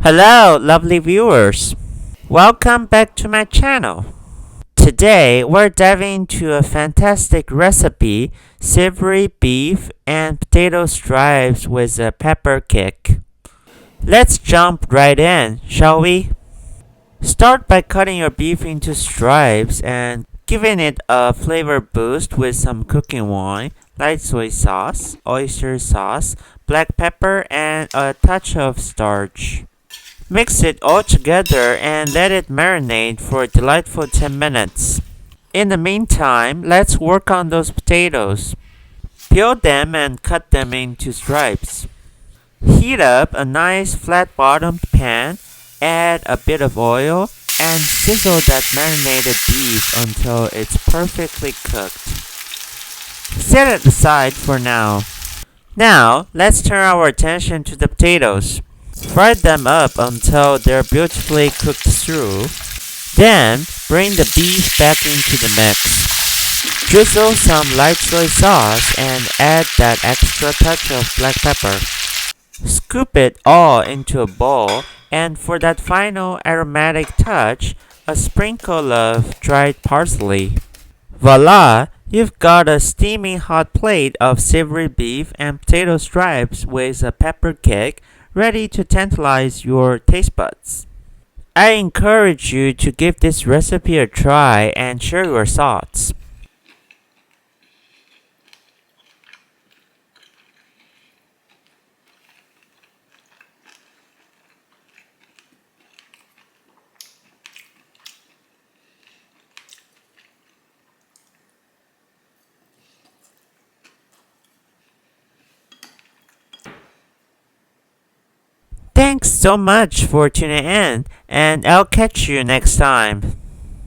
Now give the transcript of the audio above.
Hello, lovely viewers. Welcome back to my channel. Today, we're diving into a fantastic recipe, savory beef and potato stripes with a pepper kick. Let's jump right in, shall we? Start by cutting your beef into stripes and giving it a flavor boost with some cooking wine, light soy sauce, oyster sauce, black pepper, and a touch of starch. Mix it all together and let it marinate for a delightful 10 minutes. In the meantime, let's work on those potatoes. Peel them and cut them into stripes. Heat up a nice flat-bottomed pan, add a bit of oil, and sizzle that marinated beef until it's perfectly cooked. Set it aside for now. Now, let's turn our attention to the potatoes. Fry them up until they're beautifully cooked through. Then, bring the beef back into the mix. Drizzle some light soy sauce and add that extra touch of black pepper. Scoop it all into a bowl, and for that final aromatic touch, a sprinkle of dried parsley. Voila! You've got a steaming hot plate of savory beef and potato stripes with a pepper kick ready to tantalize your taste buds. I encourage you to give this recipe a try and share your thoughts. Thanks so much for tuning in, and I'll catch you next time.